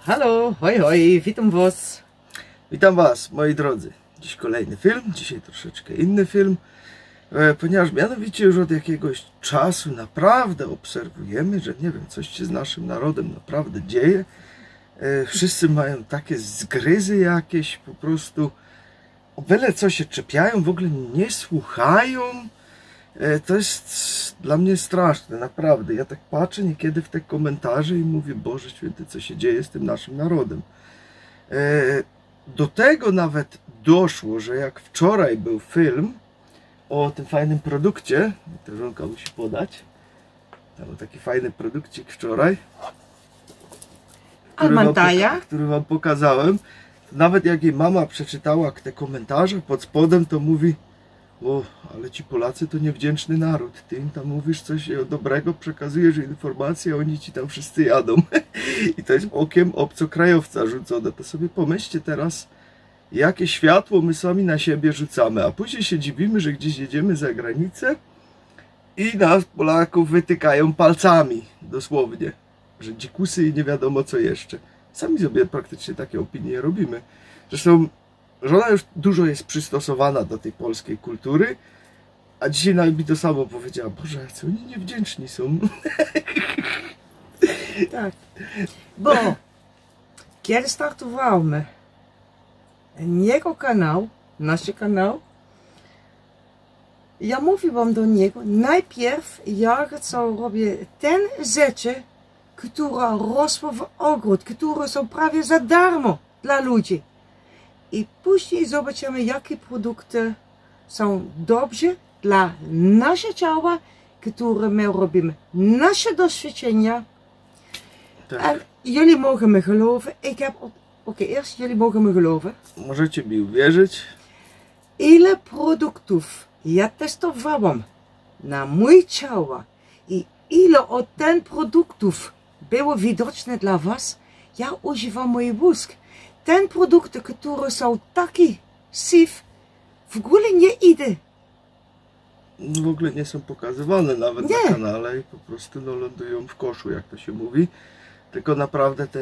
Halo, hoj hoj, witam was. Witam was, moi drodzy. Dziś kolejny film, dzisiaj troszeczkę inny film, ponieważ mianowicie już od jakiegoś czasu naprawdę obserwujemy, że nie wiem, coś się z naszym narodem naprawdę dzieje. Wszyscy mają takie zgryzy jakieś, po prostu o byle co się czepiają, w ogóle nie słuchają. To jest dla mnie straszne, naprawdę. Ja tak patrzę niekiedy w te komentarze i mówię, Boże Święty, co się dzieje z tym naszym narodem. Do tego nawet doszło, że jak wczoraj był film o tym fajnym produkcie, to żonka musi podać, tam był taki fajny produkcik wczoraj, który wam pokazałem. Nawet jak jej mama przeczytała te komentarze pod spodem, to mówi: o, ale ci Polacy to niewdzięczny naród. Ty im tam mówisz coś dobrego, przekazujesz informacje, a oni ci tam wszyscy jadą. I to jest okiem obcokrajowca rzucone. To sobie pomyślcie teraz, jakie światło my sami na siebie rzucamy, a później się dziwimy, że gdzieś jedziemy za granicę i nas, Polaków, wytykają palcami, dosłownie, że dzikusy i nie wiadomo co jeszcze. Sami sobie praktycznie takie opinie robimy. Zresztą żona już dużo jest przystosowana do tej polskiej kultury, a dzisiaj nawet mi to samo powiedziała: Boże, co oni niewdzięczni są. Tak, bo kiedy startowaliśmy jego kanał, nasz kanał, ja mówiłam do niego, najpierw ja chcę robić te rzeczy, które rosną w ogród, które są prawie za darmo dla ludzi. I później zobaczymy, jakie produkty są dobrze dla naszego ciała, które my robimy, nasze doświadczenia. Tak. En jullie mogen me geloven. Ik heb eerst, jullie mogen me geloven. Możecie mi uwierzyć. Ile produktów ja testowałam na mój ciało i ile od tych produktów było widoczne dla was, ja używam mój mózg. Te produkty, które są takie safe, w ogóle nie idę. W ogóle nie są pokazywane nawet na kanale i po prostu lądują w koszu, jak to się mówi. Tylko naprawdę te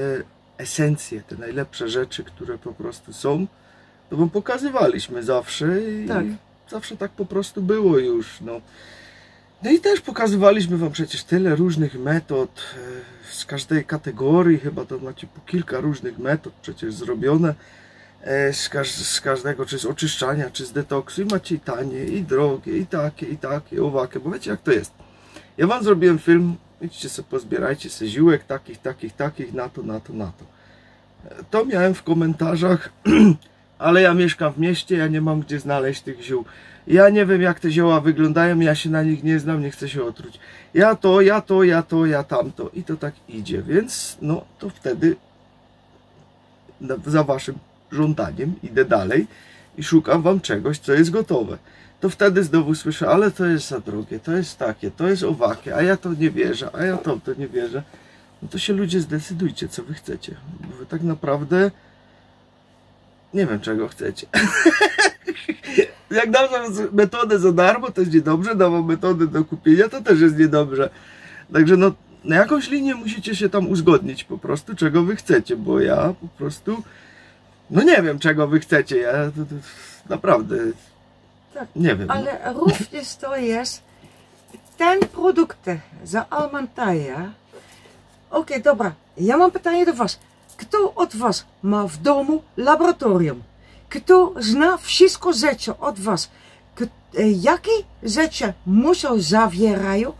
esencje, te najlepsze rzeczy, które po prostu są, to wam pokazywaliśmy zawsze i zawsze tak po prostu było już. No i też pokazywaliśmy wam przecież tyle różnych metod, z każdej kategorii, chyba to macie po kilka różnych metod przecież zrobione, z każdego, czy z oczyszczania, czy z detoksu, i macie i tanie, i drogie, i takie, owakie, bo wiecie jak to jest. Ja wam zrobiłem film, idźcie sobie pozbierajcie sobie ziółek, takich, na to. To miałem w komentarzach, ale ja mieszkam w mieście, ja nie mam gdzie znaleźć tych ziół. Ja nie wiem jak te zioła wyglądają, ja się na nich nie znam, nie chcę się otruć. Ja tamto i to tak idzie, więc no to wtedy za waszym żądaniem idę dalej i szukam wam czegoś, co jest gotowe. To wtedy znowu słyszę, ale to jest za drogie, to jest takie, to jest owakie, a ja to nie wierzę, a ja to nie wierzę. No to się ludzie zdecydujcie, co wy chcecie, bo wy tak naprawdę nie wiem czego chcecie. Jak dam metodę za darmo, to jest niedobrze, dam metodę do kupienia, to też jest niedobrze. Także no, na jakąś linię musicie się tam uzgodnić po prostu, czego wy chcecie, bo ja po prostu no nie wiem czego wy chcecie, ja to naprawdę nie wiem. Ale również to jest ten produkt za Almantaja. Oké, dobra, ja mam pytanie do was. Kto od was ma w domu laboratorium? Kto zna wszystko rzeczy od was? Jakie rzeczy muszą zawierają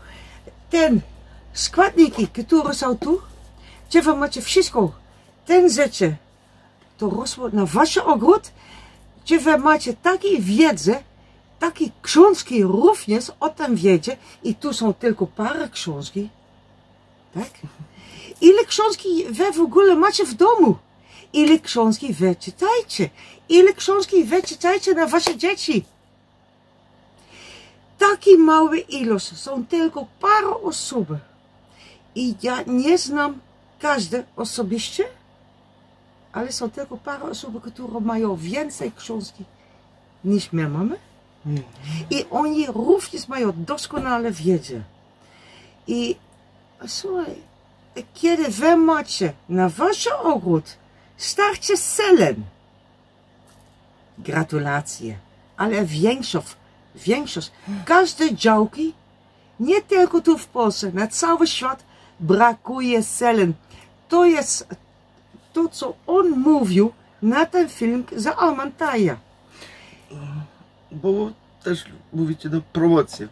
ten składniki, które są tu? Czy wy macie wszystko te rzeczy, to rosło na wasz ogród? Czy wy macie takie wiedzę, takie książki również o tym wiecie? I tu są tylko parę książki, tak? Ile książki wy w ogóle macie w domu? Ile książki wy czytajcie? Ile książki wy czytajcie na wasze dzieci? Takie małe ilości, są tylko parę osób. I ja nie znam każde osobiście, ale są tylko parę osób, które mają więcej książki niż my mamy. I oni również mają doskonale wiedzę. I słuchaj, kiedy wy macie na wasz ogród starcie selen. Gratulacje, ale większość, każde działki, nie tylko tu w Polsce, na cały świat brakuje selen. To jest to, co on mówił na ten film za Almantaja. Bo też mówicie promocję.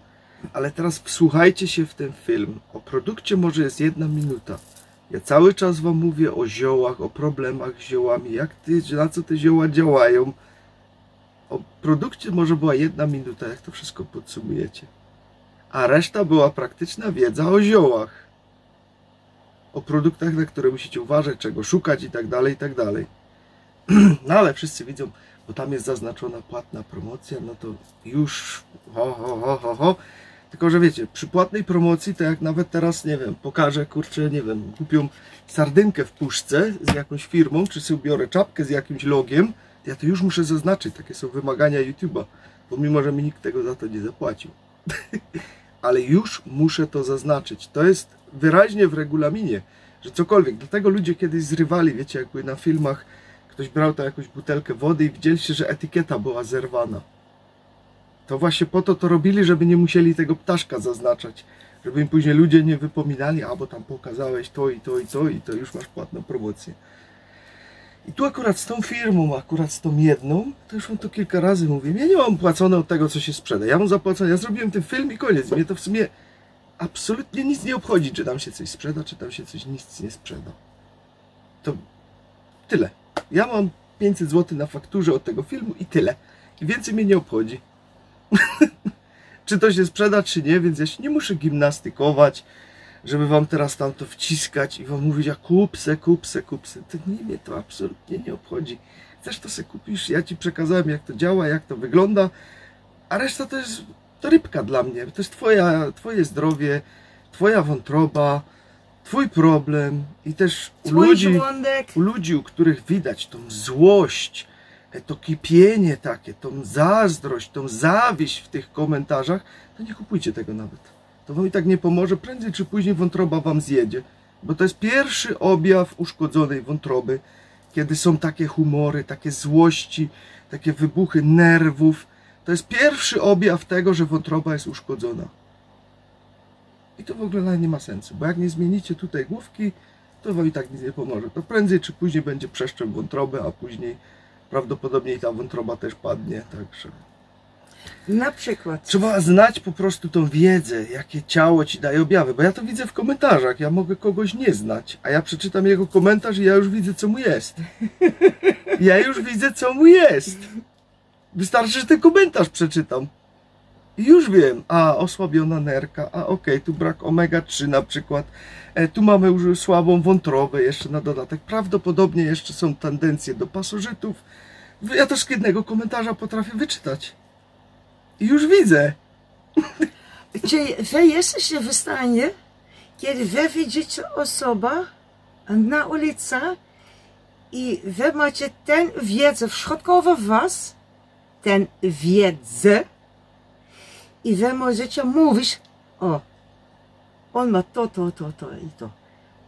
Ale teraz wsłuchajcie się w ten film. O produkcie może jest 1 minuta. Ja cały czas wam mówię o ziołach, o problemach z ziołami, na co te zioła działają. O produkcie może była 1 minuta, jak to wszystko podsumujecie. A reszta była praktyczna wiedza o ziołach. O produktach, na które musicie uważać, czego szukać i tak dalej, i tak dalej. No ale wszyscy widzą, bo tam jest zaznaczona płatna promocja, no to już ho. Tylko, że wiecie, przy płatnej promocji, to jak nawet teraz, nie wiem, pokażę, kurczę, nie wiem, kupią sardynkę w puszce z jakąś firmą, czy sobie biorę czapkę z jakimś logiem, to ja to już muszę zaznaczyć, takie są wymagania YouTube'a, pomimo, że mi nikt tego za to nie zapłacił. Ale już muszę to zaznaczyć. To jest wyraźnie w regulaminie, że cokolwiek. Dlatego ludzie kiedyś zrywali, wiecie, jakby na filmach ktoś brał tam jakąś butelkę wody i widzieliście, że etykieta była zerwana. To właśnie po to robili, żeby nie musieli tego ptaszka zaznaczać. Żeby im później ludzie nie wypominali, a bo tam pokazałeś to i to i to i to już masz płatną promocję. I tu akurat z tą firmą, akurat z tą jedną, to już wam to kilka razy mówię, ja nie mam płacone od tego, co się sprzeda. Ja mam zapłacone, ja zrobiłem ten film i koniec. Mnie to w sumie absolutnie nic nie obchodzi, czy tam się coś sprzeda, czy tam się coś nic nie sprzeda. To tyle. Ja mam 500 zł na fakturze od tego filmu i tyle. I więcej mnie nie obchodzi. Czy to się sprzeda, czy nie, więc ja się nie muszę gimnastykować, żeby wam teraz tam to wciskać i wam mówić, a kup se. To mnie to absolutnie nie obchodzi. Chcesz, to se kupisz, ja ci przekazałem, jak to działa, jak to wygląda, a reszta to jest rybka dla mnie. To jest twoje zdrowie, twoja wątroba, twój problem i też u ludzi, u których widać tą złość, to kipienie takie, tą zazdrość, tą zawiść w tych komentarzach, to nie kupujcie tego nawet. To wam i tak nie pomoże, prędzej czy później wątroba wam zjedzie. Bo to jest pierwszy objaw uszkodzonej wątroby, kiedy są takie humory, takie złości, takie wybuchy nerwów. To jest pierwszy objaw tego, że wątroba jest uszkodzona. I to w ogóle nawet nie ma sensu, bo jak nie zmienicie tutaj główki, to wam i tak nic nie pomoże. To prędzej czy później będzie przeszczep wątroby, a później prawdopodobnie ta wątroba też padnie, także... Na przykład. Trzeba znać po prostu tą wiedzę, jakie ciało ci daje objawy, bo ja to widzę w komentarzach, ja mogę kogoś nie znać, a ja przeczytam jego komentarz i ja już widzę, co mu jest. Ja już widzę, co mu jest. Wystarczy, że ten komentarz przeczytam. I już wiem, a osłabiona nerka, a okej, tu brak omega-3 na przykład, tu mamy już słabą wątrobę jeszcze na dodatek, prawdopodobnie jeszcze są tendencje do pasożytów. Ja to z jednego komentarza potrafię wyczytać. I już widzę. Czy wy jesteście w stanie, kiedy wy widzicie osobę na ulicy i wy macie tę wiedzę w środku was, tę wiedzę, i wy możecie mówić, o, on ma to i to.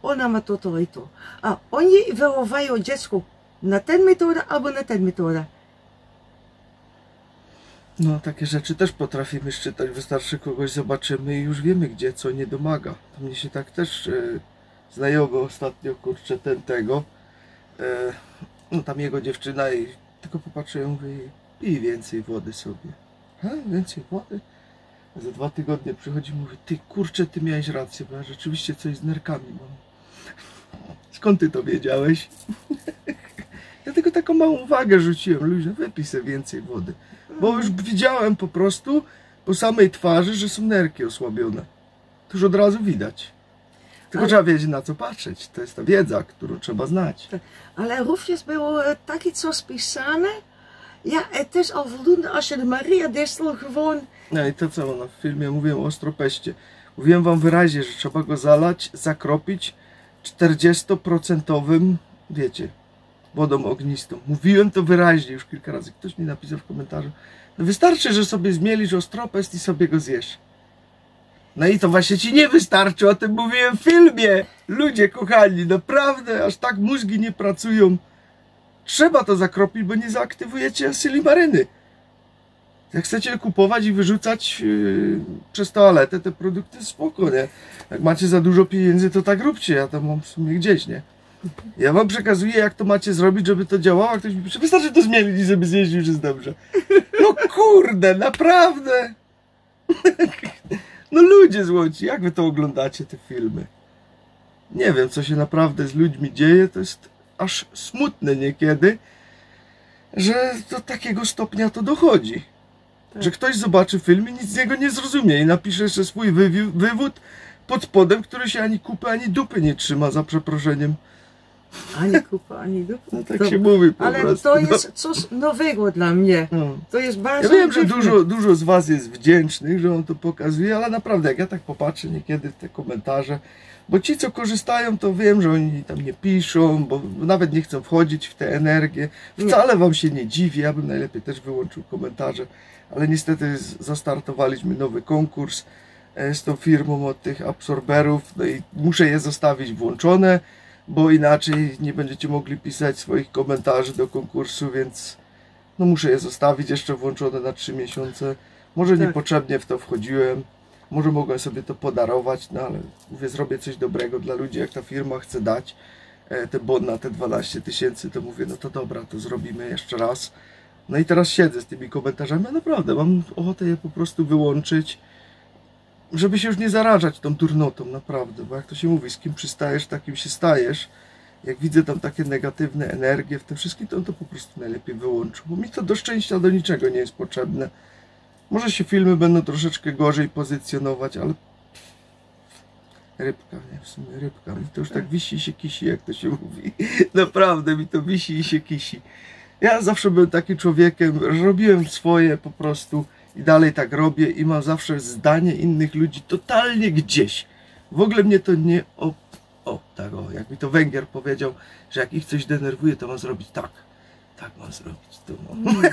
Ona ma to i to. A oni wychowają dziecko na tę metodę albo na tę metodę. No, takie rzeczy też potrafimy szczytać. Wystarczy kogoś zobaczymy i już wiemy, gdzie co nie domaga. To mnie się tak też znajomy ostatnio, kurczę, no tam jego dziewczyna i tylko popatrzyłem, mówię, pij więcej wody sobie. A, więcej wody? Za 2 tygodnie przychodzi i mówi, ty kurczę, ty miałeś rację, bo ja rzeczywiście coś z nerkami mam. Skąd ty to wiedziałeś? Ja tylko taką małą uwagę rzuciłem, ludzie, wypij sobie więcej wody. Bo już widziałem po prostu po samej twarzy, że są nerki osłabione. To już od razu widać. Tylko trzeba wiedzieć, na co patrzeć. To jest ta wiedza, którą trzeba znać. Ale również było takie coś pisane. Ja, het is al voldoende als je de Maria Distel gewoon... No i to co w filmie mówiłem o ostropeście. Mówiłem wam wyraźnie, że trzeba go zalać, zakropić 40%, wiecie, wodą ognistą. Mówiłem to wyraźnie już kilka razy. Ktoś mi napisał w komentarzu. No wystarczy, że sobie zmielisz ostropest i sobie go zjesz. No i to właśnie ci nie wystarczy, o tym mówiłem w filmie. Ludzie kochani, naprawdę aż tak mózgi nie pracują. Trzeba to zakropić, bo nie zaaktywujecie silimaryny. Jak chcecie kupować i wyrzucać przez toaletę te produkty, spoko, nie? Jak macie za dużo pieniędzy, to tak róbcie, ja tam mam w sumie gdzieś, nie? Ja wam przekazuję, jak to macie zrobić, żeby to działało, a ktoś mi pisze, wystarczy to zmienić i żeby zjeździł, już jest dobrze. No kurde, naprawdę! No ludzie złoci, jak wy to oglądacie, te filmy? Nie wiem, co się naprawdę z ludźmi dzieje, to jest aż smutne niekiedy, że do takiego stopnia to dochodzi. Tak. Że ktoś zobaczy film i nic z niego nie zrozumie i napisze jeszcze swój wywód pod spodem, który się ani kupy, ani dupy nie trzyma, za przeproszeniem. Ani kupa, ani dupy. No tak się mówi po ale prostu. to jest coś nowego dla mnie. No. To jest bardzo... Ja wiem, że dużo z was jest wdzięcznych, że on to pokazuje, ale naprawdę, jak ja tak popatrzę niekiedy w te komentarze, bo ci, co korzystają, to wiem, że oni tam nie piszą, bo nawet nie chcą wchodzić w tę energię. Wcale wam się nie dziwię, ja bym najlepiej też wyłączył komentarze, ale niestety zastartowaliśmy nowy konkurs z tą firmą od tych absorberów, no i muszę je zostawić włączone, bo inaczej nie będziecie mogli pisać swoich komentarzy do konkursu, więc no muszę je zostawić jeszcze włączone na 3 miesiące. Może tak. Niepotrzebnie w to wchodziłem, może mogłem sobie to podarować, no ale mówię, zrobię coś dobrego dla ludzi, jak ta firma chce dać te bon na te 12 000, to mówię, no to dobra, to zrobimy jeszcze raz. No i teraz siedzę z tymi komentarzami, a naprawdę mam ochotę je po prostu wyłączyć, żeby się już nie zarażać tą durnotą, naprawdę, bo jak to się mówi, z kim przystajesz, takim się stajesz. Jak widzę tam takie negatywne energie w tym wszystkim, to on to po prostu najlepiej wyłączył, bo mi to do szczęścia do niczego nie jest potrzebne. Może się filmy będą troszeczkę gorzej pozycjonować, ale rybka, nie? W sumie rybka, mi to już tak wisi i się kisi, jak to się mówi. Naprawdę mi to wisi i się kisi. Ja zawsze byłem takim człowiekiem, robiłem swoje po prostu i dalej tak robię i mam zawsze zdanie innych ludzi totalnie gdzieś. W ogóle mnie to nie... jak mi to Węgier powiedział, że jak ich coś denerwuje, to mam zrobić tak. Tak mam zrobić. To mam.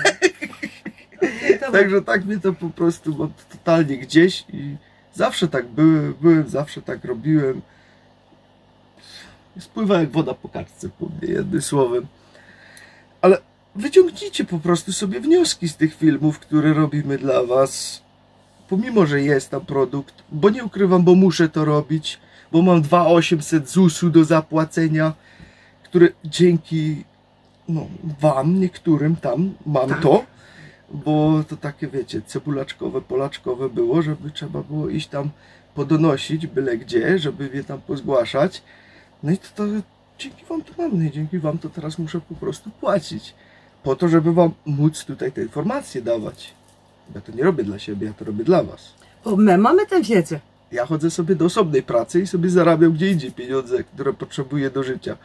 Także tak mnie to po prostu mam totalnie gdzieś i zawsze tak byłem, zawsze tak robiłem. Spływa jak woda po kartce, po mnie, jednym słowem. Ale wyciągnijcie po prostu sobie wnioski z tych filmów, które robimy dla was. Pomimo, że jest tam produkt, bo nie ukrywam, bo muszę to robić, bo mam 2800 ZUS-u do zapłacenia, które dzięki wam, niektórym tam mam tak. To, bo to takie, wiecie, cebulaczkowe, polaczkowe było, żeby trzeba było iść tam podonosić byle gdzie, żeby je tam pozgłaszać. No i to dzięki wam to mam, no i dzięki wam to teraz muszę po prostu płacić. Po to, żeby wam móc tutaj te informacje dawać. Ja to nie robię dla siebie, ja to robię dla was. Bo my mamy tę wiedzę. Ja chodzę sobie do osobnej pracy i sobie zarabiam gdzie indziej pieniądze, które potrzebuję do życia.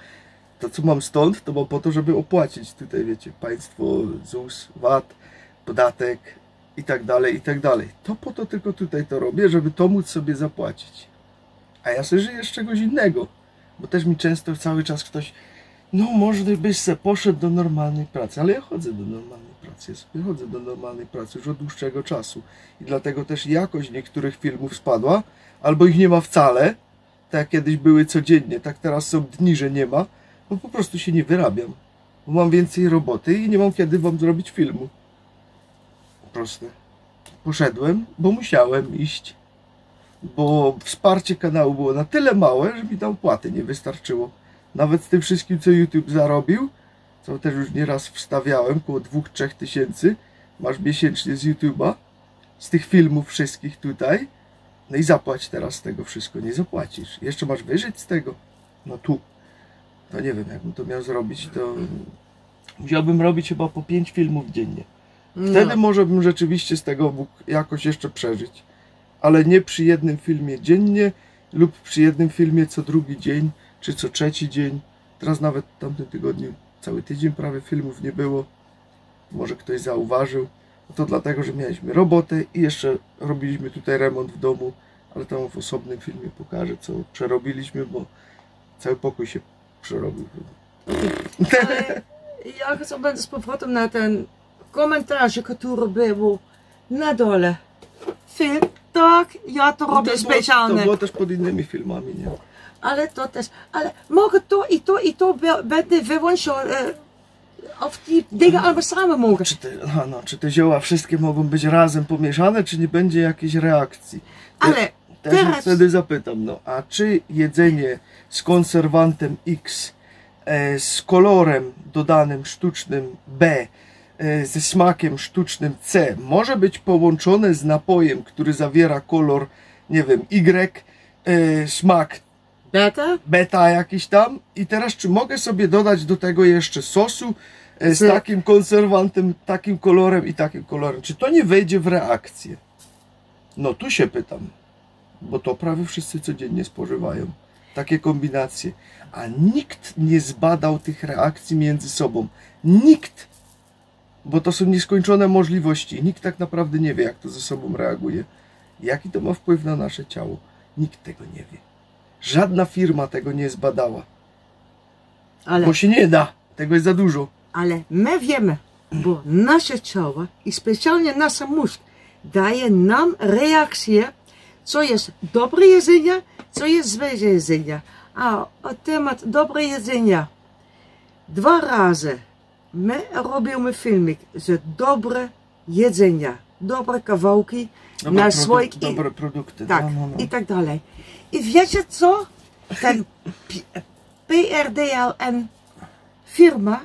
To, co mam stąd, to mam po to, żeby opłacić tutaj, wiecie, państwo, ZUS, VAT, podatek i tak dalej, i tak dalej. To po to tylko tutaj to robię, żeby to móc sobie zapłacić. A ja sobie żyję z czegoś innego, bo też mi często cały czas ktoś, no może byś se poszedł do normalnej pracy, ale ja chodzę do normalnej pracy, ja sobie chodzę do normalnej pracy już od dłuższego czasu i dlatego też jakość niektórych filmów spadła, albo ich nie ma wcale, tak jak kiedyś były codziennie, tak teraz są dni, że nie ma, bo po prostu się nie wyrabiam, bo mam więcej roboty i nie mam kiedy wam zrobić filmu. Proste. Poszedłem, bo musiałem iść, bo wsparcie kanału było na tyle małe, że mi tam opłaty nie wystarczyło. Nawet z tym wszystkim, co YouTube zarobił, co też już nieraz wstawiałem, około 2-3 tysięcy masz miesięcznie z YouTube'a, z tych filmów wszystkich tutaj, no i zapłać teraz z tego wszystko, nie zapłacisz. Jeszcze masz wyżyć z tego, no tu. To nie wiem, jakbym to miał zrobić, to musiałbym robić chyba po 5 filmów dziennie. Wtedy może bym rzeczywiście z tego mógł jakoś jeszcze przeżyć. Ale nie przy jednym filmie dziennie lub przy jednym filmie co drugi dzień, czy co trzeci dzień. Teraz nawet w tamtym tygodniu cały tydzień prawie filmów nie było. Może ktoś zauważył. No to dlatego, że mieliśmy robotę i jeszcze robiliśmy tutaj remont w domu. Ale tam w osobnym filmie pokażę, co przerobiliśmy, bo cały pokój się przerobił. Ale ja chcę z powrotem na ten komentarze, które były na dole. Film tak, ja to robię specjalnie. To było też pod innymi filmami, nie? Ale to też, ale mogę to i to będę wyłączył, die dingen allemaal samen mogen. Czy te zioła wszystkie mogą być razem pomieszane, czy nie będzie jakiejś reakcji? Ale teraz wtedy zapytam, no, a czy jedzenie z konserwantem X, z kolorem dodanym sztucznym B, ze smakiem sztucznym C, może być połączone z napojem, który zawiera kolor, nie wiem, Y, smak beta jakiś tam? I teraz czy mogę sobie dodać do tego jeszcze sosu z takim konserwantem, takim kolorem i takim kolorem? Czy to nie wejdzie w reakcję? No tu się pytam, bo to prawie wszyscy codziennie spożywają takie kombinacje, a nikt nie zbadał tych reakcji między sobą. Nikt! Bo to są nieskończone możliwości. Nikt tak naprawdę nie wie, jak to ze sobą reaguje. Jaki to ma wpływ na nasze ciało. Nikt tego nie wie. Żadna firma tego nie zbadała. Bo się nie da. Tego jest za dużo. Ale my wiemy, bo nasze ciało i specjalnie nasz mózg daje nam reakcję, co jest dobre jedzenie, co jest złe jedzenie. A temat dobre jedzenia. 2 razy my robimy filmik z dobre jedzenia, dobre kawałki, na słoik dobre produkty. Tak, i tak dalej. I wiecie co? Ten PRDLN firma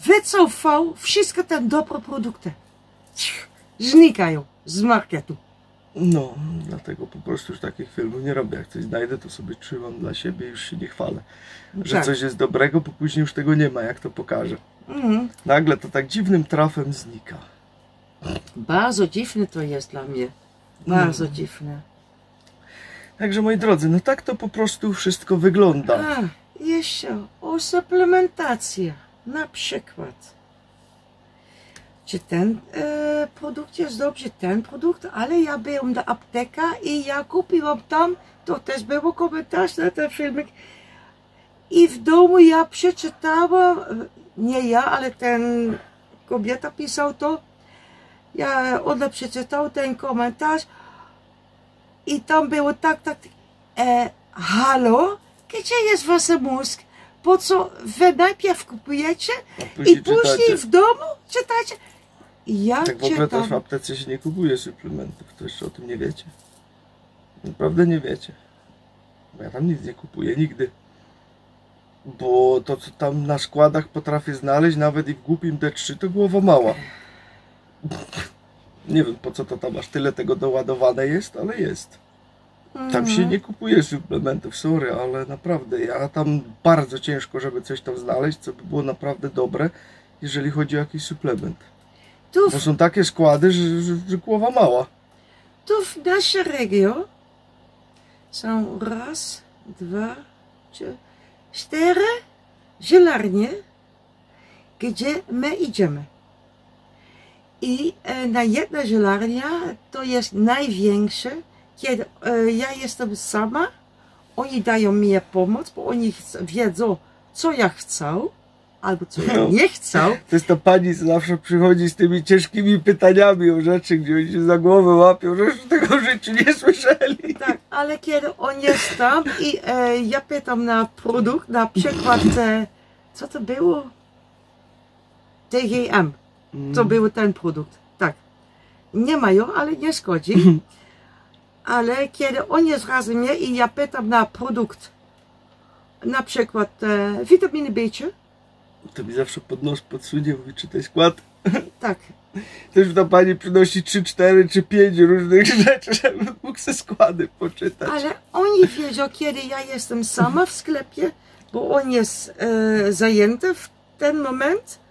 wycofał wszystkie te dobre produkty. Znikają z marketu. No, dlatego po prostu już takich filmów nie robię. Jak coś znajdę, to sobie trzymam dla siebie i już się nie chwalę. Że coś jest dobrego, bo później już tego nie ma, jak to pokażę. Nagle to tak dziwnym trafem znika. Bardzo dziwne to jest dla mnie. Bardzo dziwne. Także moi drodzy, no tak to po prostu wszystko wygląda. A, jeszcze o suplementacji. Na przykład. Czy ten produkt jest dobrze, ten produkt, ale ja byłem do apteka i ja kupiłam tam, to też było komentarz na ten filmik. I w domu ja przeczytałam, nie ja, ale ten kobieta pisał to. Ona przeczytał ten komentarz i tam było tak, halo, gdzie jest wasz mózg? Po co wy najpierw kupujecie i później w domu czytacie? Ja tak w ogóle też w aptece się nie kupuje suplementów, to jeszcze o tym nie wiecie. Naprawdę nie wiecie. Bo ja tam nic nie kupuję, nigdy. Bo to, co tam na składach potrafię znaleźć, nawet i w głupim D3, to głowa mała. Nie wiem, po co to tam aż tyle tego doładowane jest, ale jest. Tam się nie kupuje suplementów, sorry, ale naprawdę, ja tam bardzo ciężko, żeby coś tam znaleźć, co by było naprawdę dobre, jeżeli chodzi o jakiś suplement. Bo są takie składy, że głowa mała. Tu w naszej regionie są 1, 2, 3, 4 zielarnie, gdzie my idziemy. I na jedna zielarnia to jest największe, kiedy ja jestem sama, oni dają mi pomoc, bo oni wiedzą, co ja chcę, albo co ja nie chcę. To jest ta pani, co zawsze przychodzi z tymi ciężkimi pytaniami o rzeczy, gdzie oni się za głowę łapią, że już tego w życiu nie słyszeli. Tak, ale kiedy on jest tam i ja pytam na produkt, na przykład, co to było? TGM. To był ten produkt, tak. Nie mają, ale nie szkodzi. Ale kiedy on jest razem mnie i ja pytam na produkt, na przykład witaminy B3. To mi zawsze pod nos podsunie, mówi, czytaj skład. Tak. Też ta pani przynosi 3, 4 czy 5 różnych rzeczy, żeby mógł sobie składy poczytać. Ale oni wiedzą, kiedy ja jestem sama w sklepie, bo on jest zajęty w ten moment.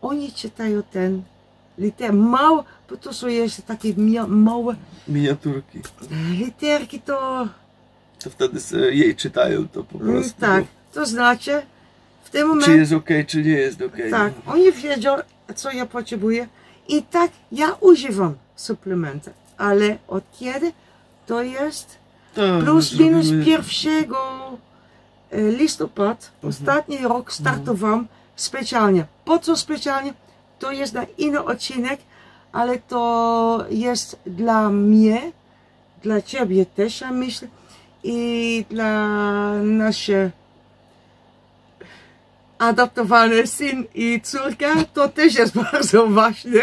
Oni czytają ten liter mało, bo to są jeszcze takie małe miniaturki. Literki to wtedy jej czytają to po prostu. Tak, to znaczy w tym momencie. Czy jest ok, czy nie jest ok. Tak, oni wiedzą, co ja potrzebuję i tak ja używam suplementy, ale od kiedy to jest plus minus 1 listopada, ostatni rok startowałam specjalnie. Po co specjalnie? To jest na inny odcinek, ale to jest dla mnie dla ciebie też, ja myślę, i dla naszych adoptowany syn i córka, to też jest bardzo ważne.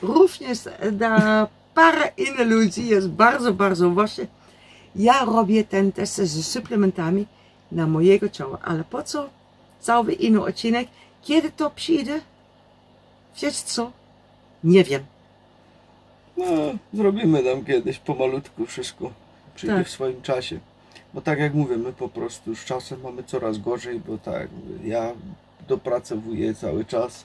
Również dla parę innych ludzi jest bardzo, bardzo ważne. Ja robię ten test z suplementami na mojego ciała, ale po co? Cały inny odcinek. Kiedy to przyjdzie? Wiesz co? Nie wiem. No, zrobimy nam kiedyś pomalutku wszystko. Przyjdzie w swoim czasie. Bo tak jak mówię, my po prostu z czasem mamy coraz gorzej, bo tak, ja dopracowuję cały czas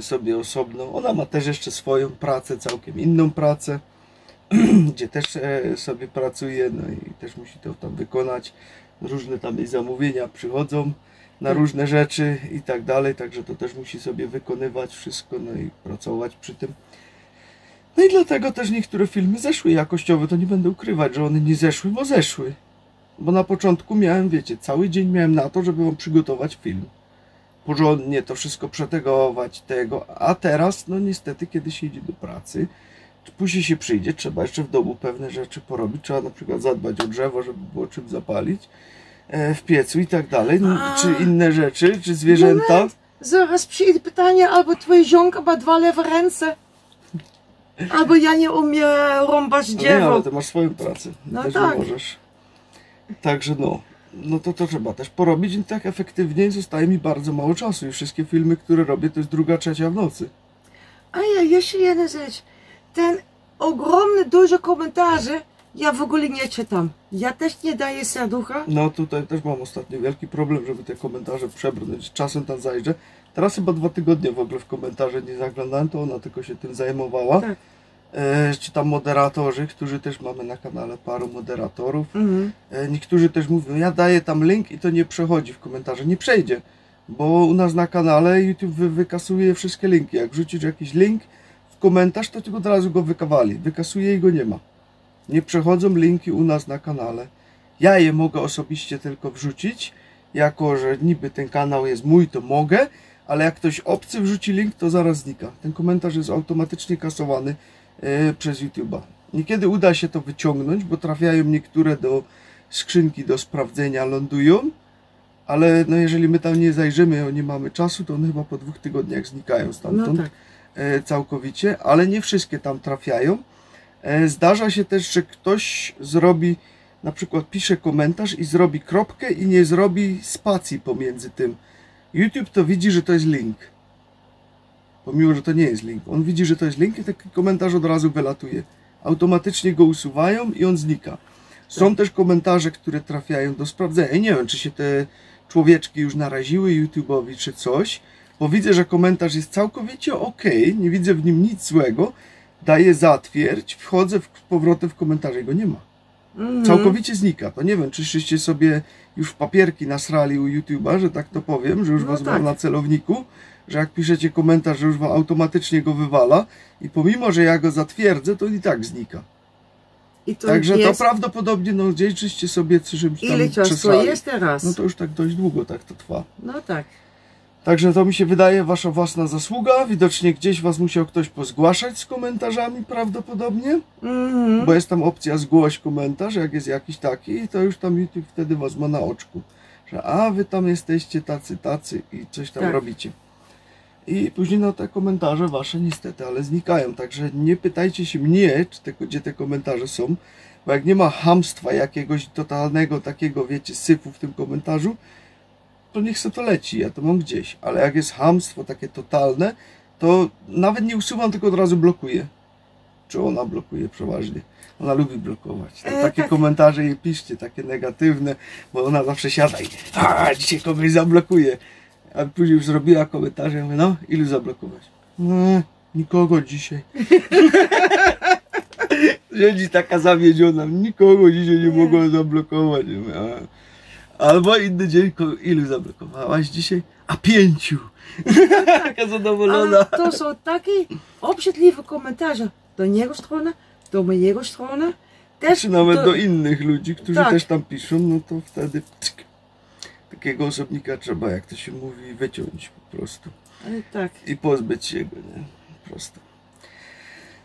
sobie osobno. Ona ma też jeszcze swoją pracę, całkiem inną pracę, gdzie też sobie pracuje, no i też musi to tam wykonać. Różne tam jej zamówienia przychodzą na różne rzeczy i tak dalej, także to też musi sobie wykonywać wszystko, no i pracować przy tym. No i dlatego też niektóre filmy zeszły jakościowe, to nie będę ukrywać, że one nie zeszły, bo zeszły. Bo na początku miałem, wiecie, cały dzień miałem na to, żeby wam przygotować film. Porządnie to wszystko przetegować, a teraz, no niestety, kiedy się idzie do pracy, później się przyjdzie, trzeba jeszcze w domu pewne rzeczy porobić, trzeba na przykład zadbać o drzewo, żeby było czym zapalić w piecu i tak dalej, czy inne rzeczy, czy zwierzęta. Moment. Zaraz przyjdzie pytanie, albo twój ziomka ma 2 lewe ręce, albo ja nie umiem rąbać drzewo. Nie, ale ty masz swoją pracę, no też tak. nie możesz. Także no to trzeba też porobić i tak efektywnie zostaje mi bardzo mało czasu i wszystkie filmy, które robię, to jest 2, 3 w nocy. A ja jeszcze jedna rzecz. Ten ogromny, dużo komentarzy, ja w ogóle nie czytam. Ja też nie daję serducha. No tutaj też mam ostatnio wielki problem, żeby te komentarze przebrnąć. Czasem tam zajrzę. Teraz chyba 2 tygodnie w ogóle w komentarze nie zaglądałem, to ona tylko się tym zajmowała. Tak. Czy tam moderatorzy, którzy też mamy na kanale paru moderatorów. Niektórzy też mówią, ja daję tam link i to nie przechodzi w komentarze. Nie przejdzie, bo u nas na kanale YouTube wykasuje wszystkie linki. Jak wrzucisz jakiś link w komentarz, to od razu go wykasuje i go nie ma. Nie przechodzą linki u nas na kanale. Ja je mogę osobiście tylko wrzucić, jako że niby ten kanał jest mój, to mogę, ale jak ktoś obcy wrzuci link, to zaraz znika. Ten komentarz jest automatycznie kasowany przez YouTube'a. Niekiedy uda się to wyciągnąć, bo trafiają niektóre do skrzynki do sprawdzenia, lądują, ale no jeżeli my tam nie zajrzymy, nie mamy czasu, to one chyba po 2 tygodniach znikają stamtąd. No tak. Całkowicie, ale nie wszystkie tam trafiają. Zdarza się też, że ktoś zrobi, na przykład pisze komentarz i zrobi kropkę i nie zrobi spacji pomiędzy tym. YouTube to widzi, że to jest link. Pomimo, że to nie jest link. On widzi, że to jest link i taki komentarz od razu wylatuje. Automatycznie go usuwają i on znika. Są też komentarze, które trafiają do sprawdzenia. I nie wiem, czy się te człowieczki już naraziły YouTube'owi, czy coś. Bo widzę, że komentarz jest całkowicie ok. Nie widzę w nim nic złego. Daję zatwierdź, wchodzę powrotem w komentarze i go nie ma. Całkowicie znika. To nie wiem, czyście sobie już w papierki nasrali u YouTube'a, że tak to powiem, że już was mam na celowniku, że jak piszecie komentarz, że już wam automatycznie go wywala i pomimo, że ja go zatwierdzę, to i tak znika. Także to prawdopodobnie, no gdzieś czyście sobie czymś tam ile czasu przesrali. jest teraz? No to już tak dość długo tak to trwa. No tak. Także to mi się wydaje wasza własna zasługa. Widocznie gdzieś was musiał ktoś pozgłaszać z komentarzami prawdopodobnie. Bo jest tam opcja zgłoś komentarz, jak jest jakiś taki i to już tam YouTube wtedy was ma na oczku. Że a wy tam jesteście tacy i coś tam robicie. I później no te komentarze wasze niestety, ale znikają. Także nie pytajcie się mnie, gdzie te komentarze są. Bo jak nie ma chamstwa jakiegoś totalnego takiego, wiecie, syfu w tym komentarzu, to niech se to leci, ja to mam gdzieś. Ale jak jest chamstwo takie totalne, to nawet nie usuwam, tylko od razu blokuję. Czy ona blokuje przeważnie? Ona lubi blokować. Takie komentarze jej piszcie, takie negatywne, bo ona zawsze siada i dzisiaj kogoś zablokuje. A później już zrobiła komentarze, ja mówię, no, ilu zablokować? No, nikogo dzisiaj. Siedzi taka zawiedziona, nikogo dzisiaj nie mogła zablokować. Ja mówię, albo inny dzień, ilu zablokowałaś dzisiaj? A 5. Taka zadowolona. Ale to są takie obrzydliwe komentarze do niego strony, do mojego strony. Też czy nawet do innych ludzi, którzy też tam piszą, no to wtedy takiego osobnika trzeba, jak to się mówi, wyciąć po prostu. Tak. I pozbyć się go, nie? Po prostu.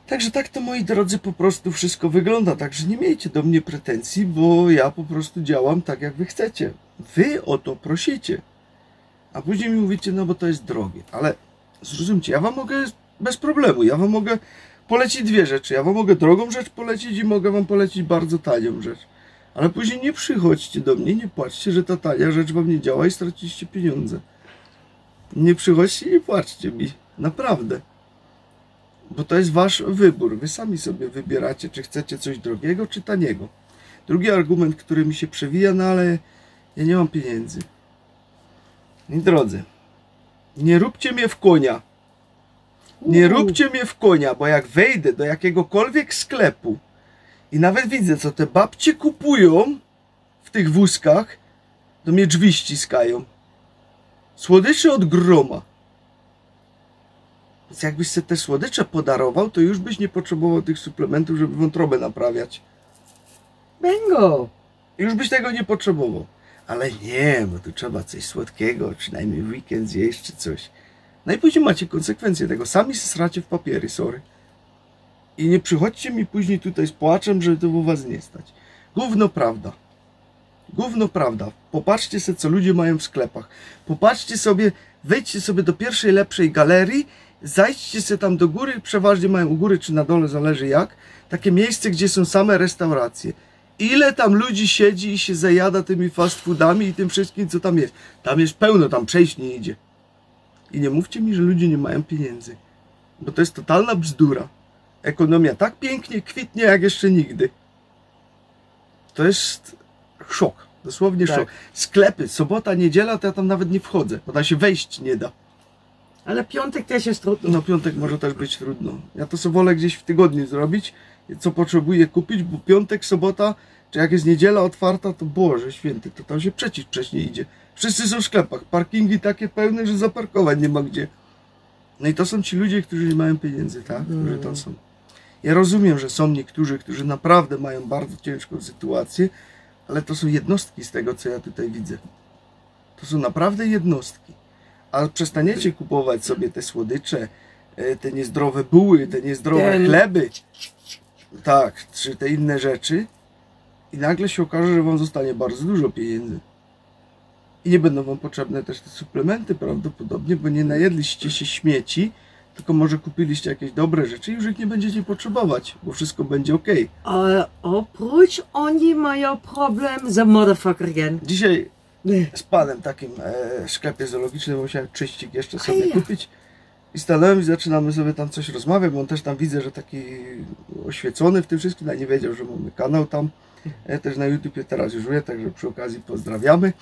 Także tak to, moi drodzy, po prostu wszystko wygląda. Także nie miejcie do mnie pretensji, bo ja po prostu działam tak, jak wy chcecie. Wy o to prosicie. A później mi mówicie, no bo to jest drogie. Ale zrozumcie, ja wam mogę bez problemu. Ja wam mogę polecić dwie rzeczy. Ja wam mogę drogą rzecz polecić i mogę wam polecić bardzo tanią rzecz. Ale później nie przychodźcie do mnie, nie płaczcie, że ta tania rzecz wam nie działa i straciliście pieniądze. Nie przychodźcie i nie płaczcie mi. Naprawdę. Bo to jest wasz wybór. Wy sami sobie wybieracie, czy chcecie coś drogiego, czy taniego. Drugi argument, który mi się przewija, no ale ja nie mam pieniędzy. I drodzy, nie róbcie mnie w konia. Nie róbcie mnie w konia, bo jak wejdę do jakiegokolwiek sklepu i nawet widzę, co te babcie kupują w tych wózkach, to mnie drzwi ściskają. Słodycze od groma. Więc jakbyś sobie te słodycze podarował, to już byś nie potrzebował tych suplementów, żeby wątrobę naprawiać. Bingo! Już byś tego nie potrzebował. Ale nie, bo tu trzeba coś słodkiego, przynajmniej w weekend zjeść czy coś. No i później macie konsekwencje tego. Sami sracie w papiery, sorry. I nie przychodźcie mi później tutaj z płaczem, że to u was nie stać. Gówno prawda. Gówno prawda. Popatrzcie sobie, co ludzie mają w sklepach. Popatrzcie sobie, wejdźcie sobie do pierwszej, lepszej galerii, zajdźcie sobie tam do góry, przeważnie mają u góry czy na dole, zależy jak, takie miejsce, gdzie są same restauracje. Ile tam ludzi siedzi i się zajada tymi fast foodami i tym wszystkim, co tam jest. Tam jest pełno, tam przejść nie idzie. I nie mówcie mi, że ludzie nie mają pieniędzy. Bo to jest totalna bzdura. Ekonomia tak pięknie kwitnie, jak jeszcze nigdy. To jest szok. Dosłownie tak. Szok. Sklepy, sobota, niedziela, to ja tam nawet nie wchodzę, bo tam się wejść nie da. Ale piątek też jest trudno. No piątek może też być trudno. Ja to sobie wolę gdzieś w tygodniu zrobić, co potrzebuję kupić, bo piątek, sobota, czy jak jest niedziela otwarta, to Boże Święty, to tam się przeciw wcześniej idzie. Wszyscy są w sklepach, parkingi takie pełne, że zaparkować nie ma gdzie. No i to są ci ludzie, którzy nie mają pieniędzy, tak? Którzy tam są. Ja rozumiem, że są niektórzy, którzy naprawdę mają bardzo ciężką sytuację, ale to są jednostki z tego, co ja tutaj widzę. To są naprawdę jednostki. A przestaniecie kupować sobie te słodycze, te niezdrowe buły, te niezdrowe chleby, tak, czy te inne rzeczy i nagle się okaże, że wam zostanie bardzo dużo pieniędzy. I nie będą wam potrzebne też te suplementy prawdopodobnie, bo nie najedliście się śmieci, tylko może kupiliście jakieś dobre rzeczy i już ich nie będziecie potrzebować, bo wszystko będzie ok. Ale oprócz oni mają problem z motherfuckerem. Dzisiaj z panem takim w sklepie zoologicznym musiałem czyścik jeszcze sobie kupić i stanąłem i zaczynamy sobie tam coś rozmawiać, bo on też tam widzę, że taki oświecony w tym wszystkim, a nie wiedział, że mamy kanał tam. Ja też na YouTubie teraz już żyję, także przy okazji pozdrawiamy.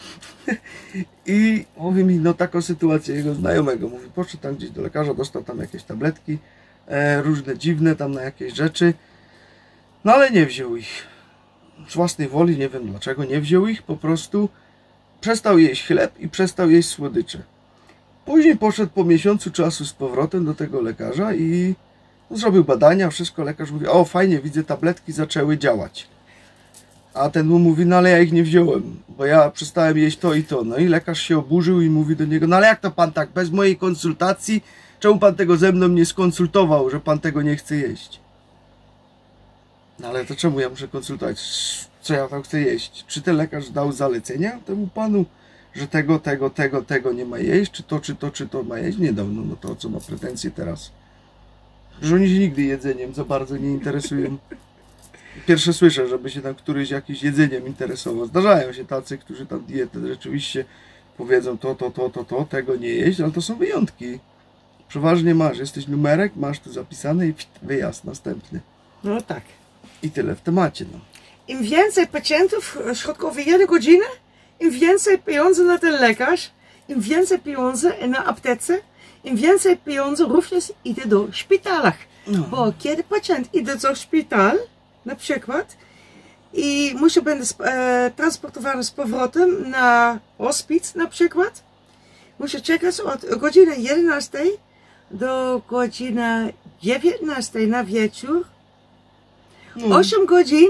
I mówi mi, no taką sytuację jego znajomego. Mówi, poszedł tam gdzieś do lekarza, dostał tam jakieś tabletki, różne dziwne tam na jakieś rzeczy. No ale nie wziął ich. Z własnej woli, nie wiem dlaczego, nie wziął ich, po prostu przestał jeść chleb i przestał jeść słodycze. Później poszedł po miesiącu czasu z powrotem do tego lekarza i zrobił badania, wszystko. Lekarz mówi, o fajnie, widzę, tabletki zaczęły działać. A ten mu mówi, no ale ja ich nie wziąłem, bo ja przestałem jeść to i to. No i lekarz się oburzył i mówi do niego, no ale jak to pan tak, bez mojej konsultacji, czemu pan tego ze mną nie skonsultował, że pan tego nie chce jeść? No ale to czemu ja muszę konsultować, co ja tam chcę jeść? Czy ten lekarz dał zalecenia temu panu, że tego nie ma jeść, czy to ma jeść? Nie dał, no to o co ma pretensje teraz? Że oni się nigdy jedzeniem za bardzo nie interesują. Pierwsze słyszę, żeby się tam któryś jakimś jedzeniem interesował. Zdarzają się tacy, którzy tam dietę rzeczywiście powiedzą to, tego nie jeść, ale to są wyjątki. Przeważnie jesteś numerek, masz tu zapisane i wyjazd następny. No tak. I tyle w temacie. No. Im więcej pacjentów środkowo 1 godzinę, im więcej pieniędzy na ten lekarz, im więcej pieniędzy na aptece, im więcej pieniędzy również idzie do szpitalach. No. Bo kiedy pacjent idzie do szpitala, na przykład, i musi być transportowany z powrotem na hospic na przykład, musi czekać od godziny 11 do godziny 19 na wieczór. 8 godzin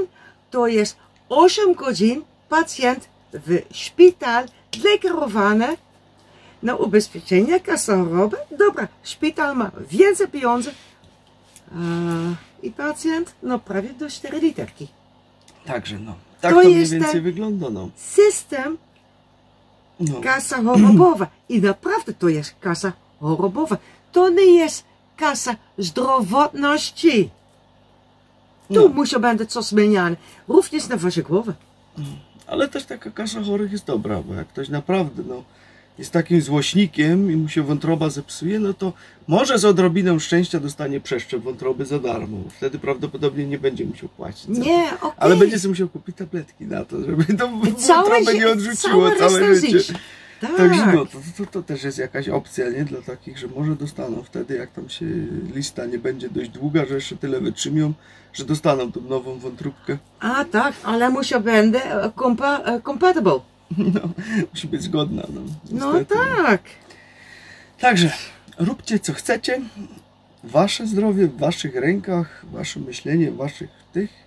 to jest 8 godzin pacjent w szpital deklarowany na ubezpieczenie kasowe. Dobra, szpital ma więcej pieniędzy, I pacjent, no prawie do 4 literki. Także no, tak to mniej więcej wygląda. No. System kasa chorobowa. I naprawdę to jest kasa chorobowa. To nie jest kasa zdrowotności. Tu musi być coś zmieniane. Również na waszej głowie. Ale też taka kasa chorych jest dobra, bo jak ktoś naprawdę jest takim złośnikiem i mu się wątroba zepsuje, no to może z odrobiną szczęścia dostanie przeszczep wątroby za darmo. Wtedy prawdopodobnie nie będzie musiał płacić. Nie, ale będzie sobie musiał kupić tabletki na to, żeby to wątrobę nie odrzuciło całe życie. Tak. Także no, to też jest jakaś opcja, nie? Dla takich, że może dostaną wtedy, jak tam się lista nie będzie dość długa, że jeszcze tyle wytrzymią, że dostaną tą nową wątróbkę. A tak, ale musi być compatible. No, musi być zgodna. No tak. Także róbcie co chcecie. Wasze zdrowie w waszych rękach, wasze myślenie, waszych tych.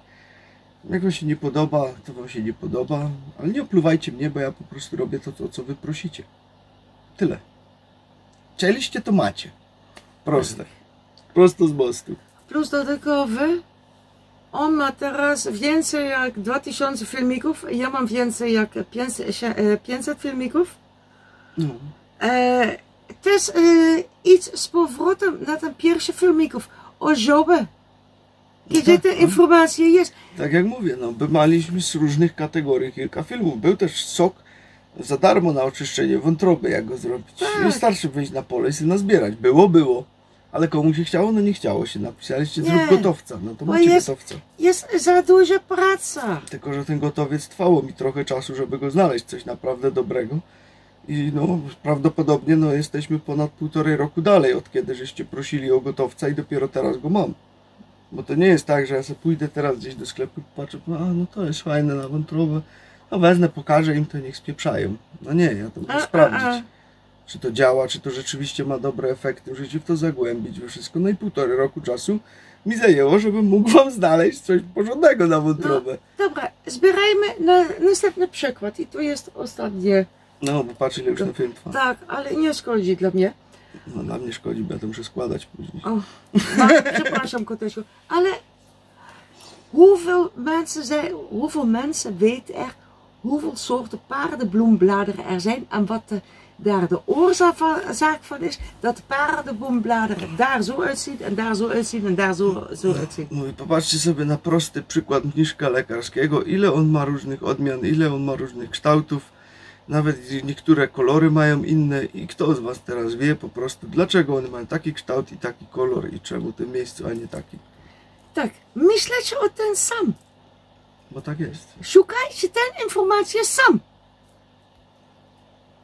Jak wam się nie podoba, to wam się nie podoba. Ale nie opluwajcie mnie, bo ja po prostu robię to, o co wy prosicie. Tyle. Chcieliście, to macie. Proste. Prosto z mostu. Plus dodatkowy. On ma teraz więcej jak 2000 filmików. Ja mam więcej jak 500 filmików. No. Też idź z powrotem na ten pierwszy filmików o żobie. Gdzie te informacje jest. Tak jak mówię, maliśmy z różnych kategorii kilka filmów. Był też sok za darmo na oczyszczenie wątroby, jak go zrobić. Tak. Wystarczy wyjść na pole i sobie nazbierać. Było. Ale komu się chciało? No nie chciało się. Napisaliście zrób gotowca. No to macie gotowca. Jest za duża praca. Tylko, że ten gotowiec trwało mi trochę czasu, żeby go znaleźć. Coś naprawdę dobrego. I prawdopodobnie jesteśmy ponad 1,5 roku dalej, od kiedy żeście prosili o gotowca i dopiero teraz go mam. Bo to nie jest tak, że ja sobie pójdę teraz gdzieś do sklepu i patrzę, to jest fajne na wątrobę. Wezmę, pokażę im, to niech spieprzają. No nie, ja to muszę sprawdzić. Czy to działa, czy to rzeczywiście ma dobre efekty, muszę się w to zagłębić we wszystko. No i 1,5 roku czasu mi zajęło, żebym mógł wam znaleźć coś porządnego na wątrobę. Dobra, zbierajmy na następny przykład i tu jest ostatnie. No, bo patrz, ile już ten film trwa. Tak, ale nie szkodzi dla mnie. No, dla mnie szkodzi, bo ja to muszę składać później. Przepraszam, Kotesiu, ale hoeveel mensen weten hoeveel soorten paardenbloembladeren er zijn en wat daar de oorzaak van is, dat de paardenbloembladeren daar zo uitzien en daar zo uitzien en daar zo uitzien. No i popatrzcie sobie na prosty przykład mniszka lekarskiego, ile on ma różnych odmian, ile on ma różnych kształtów. Nawet niektóre kolory mają inne i kto z was teraz wie po prostu, dlaczego one mają taki kształt i taki kolor i czemu w tym miejscu, a nie taki. Tak, myśleć o tym sam. Bo tak jest. Szukajcie tę informację sam.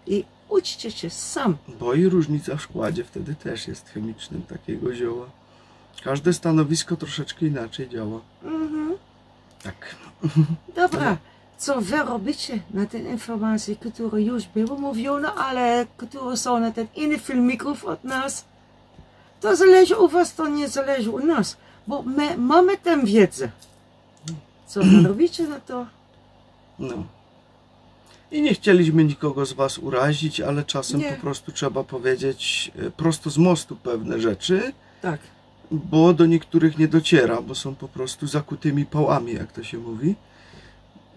I uczcie się sam. Bo i różnica w składzie wtedy też jest chemicznym takiego zioła. Każde stanowisko troszeczkę inaczej działa. Tak. Dobra. Co wy robicie na te informacje, które już były mówione, ale które są na ten inny filmików od nas, to zależy u was, to nie zależy u nas, bo my mamy tę wiedzę. Co wy robicie na to? No. I nie chcieliśmy nikogo z was urazić, ale czasem po prostu trzeba powiedzieć prosto z mostu pewne rzeczy. Tak. Bo do niektórych nie dociera, bo są po prostu zakutymi pałami, jak to się mówi.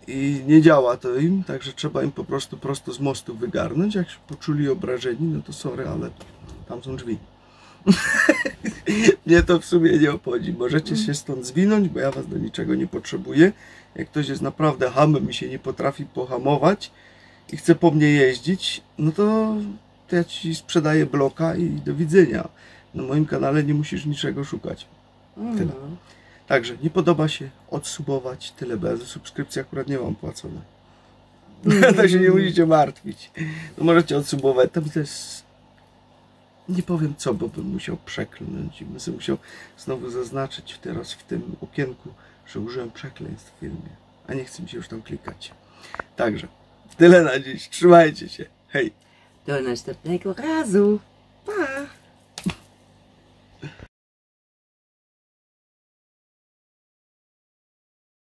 I nie działa to im, także trzeba im po prostu prosto z mostu wygarnąć. Jak się poczuli obrażeni, no to sorry, ale tam są drzwi. Mnie to w sumie nie obchodzi. Możecie się stąd zwinąć, bo ja was do niczego nie potrzebuję. Jak ktoś jest naprawdę hamem i się nie potrafi pohamować i chce po mnie jeździć, no to ja ci sprzedaję bloka i do widzenia. Na moim kanale nie musisz niczego szukać. Tyle. Także nie podoba się odsubować, tyle, bo ja za subskrypcję akurat nie mam płacone. To się nie musicie martwić. No możecie odsubować, tam to jest... Nie powiem co, bo bym musiał przeklnąć i bym sobie musiał znowu zaznaczyć teraz w tym okienku, że użyłem przekleństw w filmie. A nie chcę mi się już tam klikać. Także tyle na dziś. Trzymajcie się. Hej! Do następnego razu.